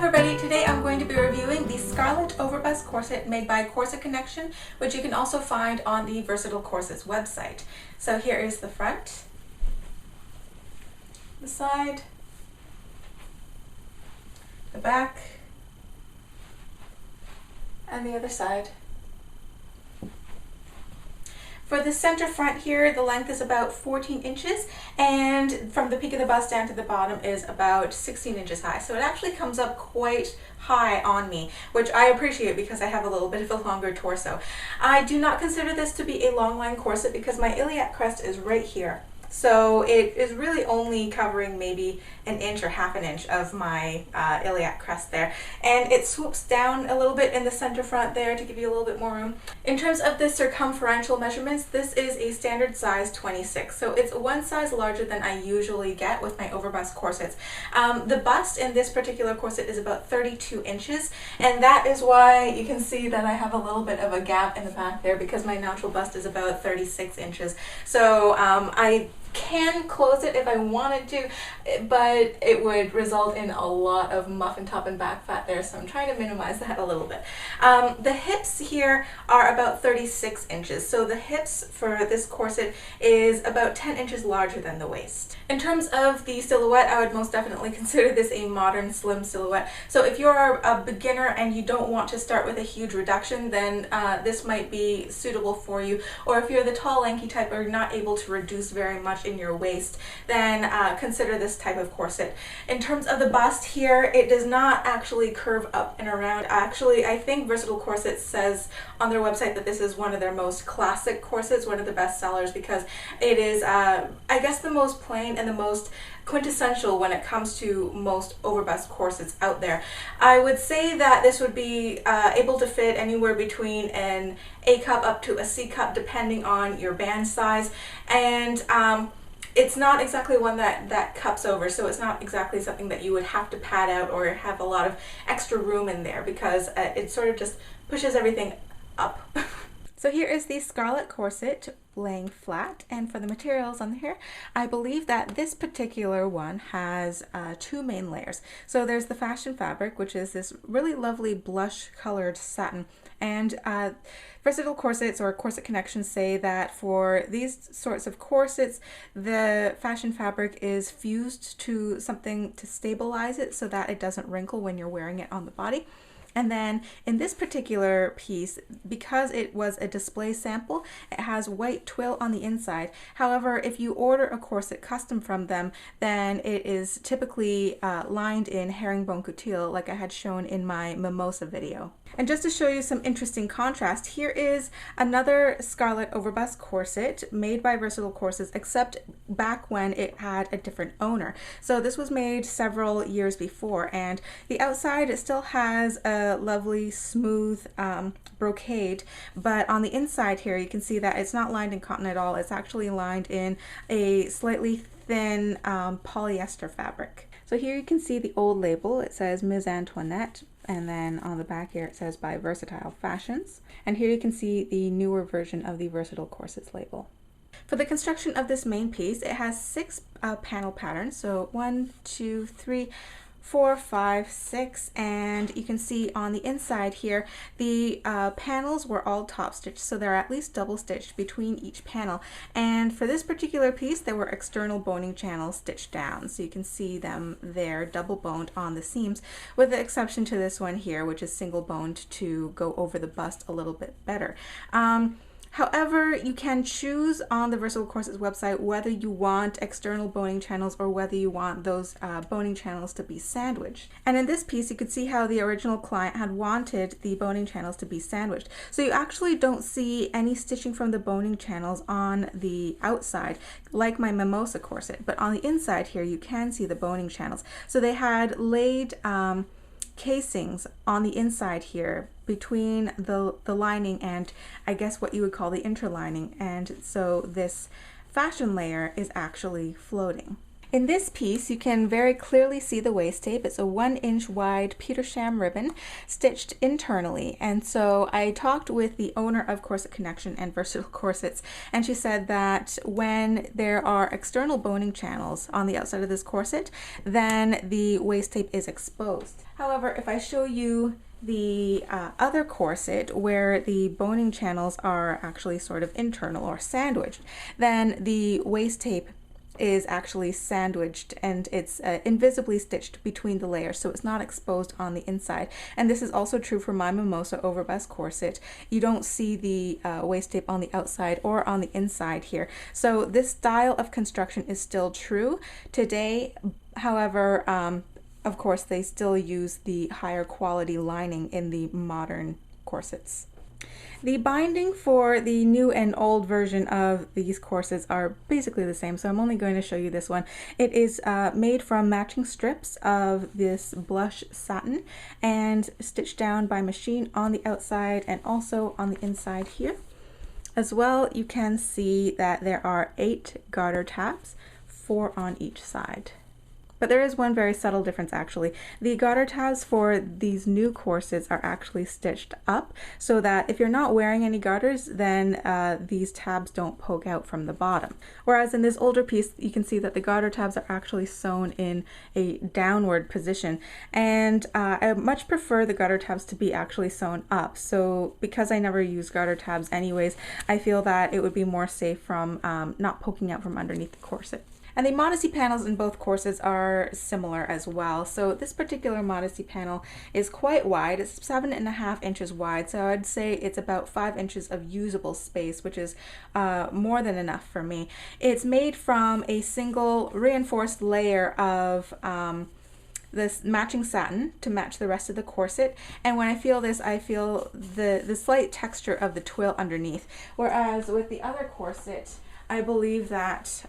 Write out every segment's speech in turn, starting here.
everybody, today I'm going to be reviewing the Scarlett Overbust corset made by Corset Connection, which you can also find on the Versatile Corsets website. So here is the front, the side, the back, and the other side. For the center front here, the length is about 14 inches, and from the peak of the bust down to the bottom is about 16 inches high. So it actually comes up quite high on me, which I appreciate because I have a little bit of a longer torso. I do not consider this to be a long line corset because my iliac crest is right here. So it is really only covering maybe an inch or half an inch of my iliac crest there. And it swoops down a little bit in the center front there to give you a little bit more room. In terms of the circumferential measurements, this is a standard size 26. So it's one size larger than I usually get with my overbust corsets. The bust in this particular corset is about 32 inches. And that is why you can see that I have a little bit of a gap in the back there because my natural bust is about 36 inches. So I can close it if I wanted to, but it would result in a lot of muffin top and back fat there, so I'm trying to minimize that a little bit. The hips here are about 36 inches, so the hips for this corset is about 10 inches larger than the waist. In terms of the silhouette, I would most definitely consider this a modern slim silhouette. So if you're a beginner and you don't want to start with a huge reduction, then this might be suitable for you. Or if you're the tall, lanky type or not able to reduce very much in your waist, then consider this type of corset. In terms of the bust here, it does not actually curve up and around. Actually, I think Versatile Corsets says on their website that this is one of their most classic corsets, one of the best sellers, because it is, I guess, the most plain and the most quintessential when it comes to most overbust corsets out there. I would say that this would be able to fit anywhere between an A cup up to a C cup depending on your band size, and it's not exactly one that cups over, so it's not exactly something that you would have to pad out or have a lot of extra room in there because it sort of just pushes everything up. So here is the Scarlett corset laying flat, and for the materials on here, I believe that this particular one has two main layers. So there's the fashion fabric, which is this really lovely blush colored satin, and Versatile Corsets or Corset Connection say that for these sorts of corsets, the fashion fabric is fused to something to stabilize it so that it doesn't wrinkle when you're wearing it on the body. And then in this particular piece, because it was a display sample, it has white twill on the inside. However, if you order a corset custom from them, then it is typically lined in herringbone couture, like I had shown in my mimosa video. And just to show you some interesting contrast, here is another Scarlett Overbust corset made by Versatile Corsets, except back when it had a different owner. So this was made several years before, and the outside it still has a lovely smooth brocade, but on the inside here you can see that it's not lined in cotton at all. It's actually lined in a slightly thin polyester fabric. So here you can see the old label. It says Ms. Antoinette, and then on the back here it says by Versatile Fashions. And here you can see the newer version of the Versatile Corsets label. For the construction of this main piece, it has 6 panel patterns. So 1, 2, 3, 4, 5, 6, and you can see on the inside here the panels were all top stitched, so they're at least double stitched between each panel. And for this particular piece, there were external boning channels stitched down, so you can see them there double boned on the seams, with the exception to this one here, which is single boned to go over the bust a little bit better. However, you can choose on the Versatile Corsets website whether you want external boning channels or whether you want those boning channels to be sandwiched. And in this piece, you could see how the original client had wanted the boning channels to be sandwiched. So you actually don't see any stitching from the boning channels on the outside, like my mimosa corset, but on the inside here, you can see the boning channels. So they had laid casings on the inside here between the lining and I guess what you would call the interlining, and so this fashion layer is actually floating. In this piece, you can very clearly see the waist tape. It's a 1-inch wide Petersham ribbon stitched internally. And so I talked with the owner of Corset Connection and Versatile Corsets, and she said that when there are external boning channels on the outside of this corset, then the waist tape is exposed. However, if I show you the other corset where the boning channels are actually sort of internal or sandwiched, then the waist tape is actually sandwiched and it's invisibly stitched between the layers, so it's not exposed on the inside. And this is also true for my Mimosa Overbust corset. You don't see the waist tape on the outside or on the inside here. So this style of construction is still true today. However, of course, they still use the higher quality lining in the modern corsets. The binding for the new and old version of these corsets are basically the same, so I'm only going to show you this one. It is made from matching strips of this blush satin and stitched down by machine on the outside and also on the inside here. As well, you can see that there are 8 garter tabs, 4 on each side. But there is one very subtle difference actually. The garter tabs for these new corsets are actually stitched up so that if you're not wearing any garters, then these tabs don't poke out from the bottom. Whereas in this older piece, you can see that the garter tabs are actually sewn in a downward position. And I much prefer the garter tabs to be actually sewn up. So because I never use garter tabs anyways, I feel that it would be more safe from not poking out from underneath the corset. And the Modesty panels in both corsets are similar as well. So this particular Modesty panel is quite wide. It's 7.5 inches wide. So I'd say it's about 5 inches of usable space, which is more than enough for me. It's made from a single reinforced layer of this matching satin to match the rest of the corset. And when I feel this, I feel the slight texture of the twill underneath. Whereas with the other corset, I believe that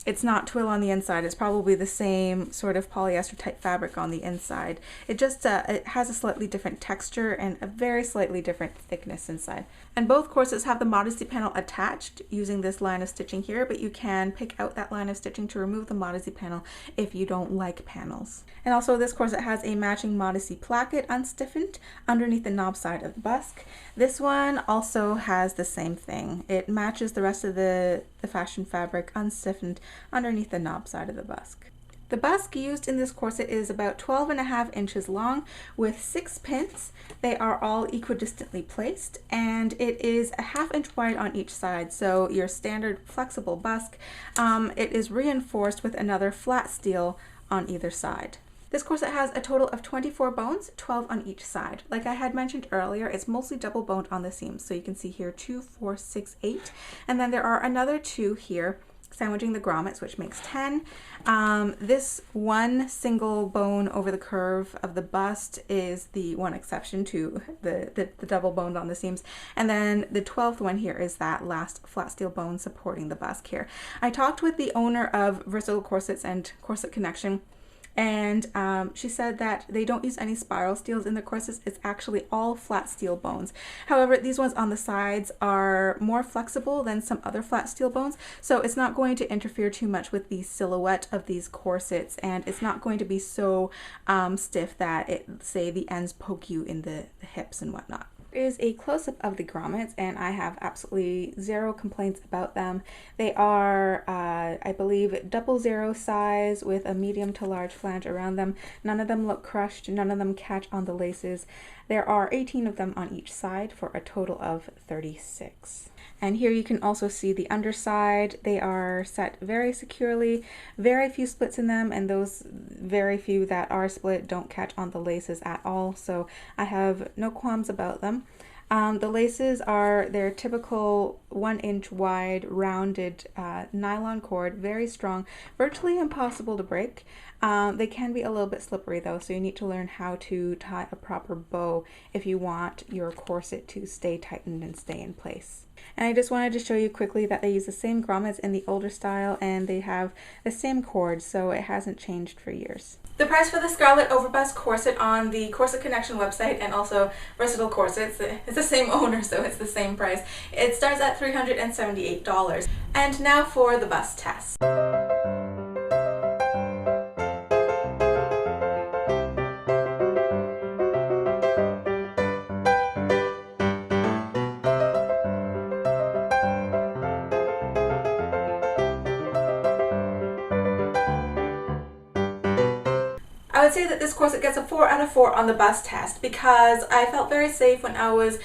it's not twill on the inside. It's probably the same sort of polyester type fabric on the inside. It just it has a slightly different texture and a very slightly different thickness inside. And both corsets have the Modesty panel attached using this line of stitching here, but you can pick out that line of stitching to remove the Modesty panel if you don't like panels. And also this corset has a matching Modesty placket unstiffened underneath the knob side of the busk. This one also has the same thing. It matches the rest of the fashion fabric unstiffened underneath the knob side of the busk. The busk used in this corset is about 12.5 inches long with 6 pins. They are all equidistantly placed, and it is a 1/2 inch wide on each side, so your standard flexible busk. It is reinforced with another flat steel on either side. This corset has a total of 24 bones, 12 on each side. Like I had mentioned earlier, it's mostly double boned on the seams, so you can see here 2, 4, 6, 8, and then there are another 2 here sandwiching the grommets, which makes 10. This one single bone over the curve of the bust is the one exception to the double boned on the seams. And then the 12th one here is that last flat steel bone supporting the busk here. I talked with the owner of Versatile Corsets and Corset Connection, and she said that they don't use any spiral steels in the corsets. It's actually all flat steel bones. However, these ones on the sides are more flexible than some other flat steel bones, so it's not going to interfere too much with the silhouette of these corsets, and it's not going to be so stiff that say the ends poke you in the hips and whatnot. Is a close-up of the grommets, and I have absolutely zero complaints about them. They are, I believe, 00 size with a medium to large flange around them. None of them look crushed, none of them catch on the laces. There are 18 of them on each side for a total of 36. And here you can also see the underside. They are set very securely, very few splits in them, and those very few that are split don't catch on the laces at all, so I have no qualms about them. The laces are their typical 1 inch wide rounded nylon cord, very strong, virtually impossible to break. They can be a little bit slippery though, so you need to learn how to tie a proper bow if you want your corset to stay tightened and stay in place. And I just wanted to show you quickly that they use the same grommets in the older style, and they have the same cord, so it hasn't changed for years. The price for the Scarlett Overbust corset on the Corset Connection website and also Versatile Corsets, it's the same owner, so it's the same price. It starts at $378. And now for the bust test. would say that this corset gets a 4 out of 4 on the bust test because I felt very safe when I was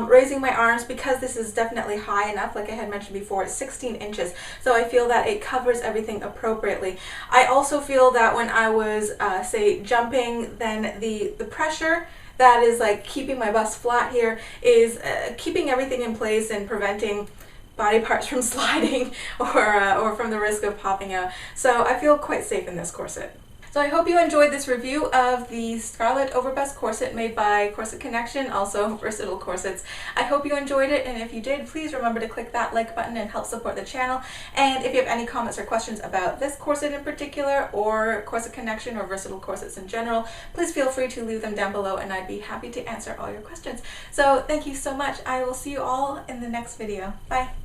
raising my arms, because this is definitely high enough, like I had mentioned before. It's 16 inches, so I feel that it covers everything appropriately. I also feel that when I was, say, jumping, then the pressure that is like keeping my bust flat here is keeping everything in place and preventing body parts from sliding or from the risk of popping out. So I feel quite safe in this corset. So I hope you enjoyed this review of the Scarlett Overbust corset made by Corset Connection, also Versatile Corsets. I hope you enjoyed it, and if you did, please remember to click that like button and help support the channel. And if you have any comments or questions about this corset in particular, or Corset Connection or Versatile Corsets in general, please feel free to leave them down below and I'd be happy to answer all your questions. So thank you so much. I will see you all in the next video. Bye.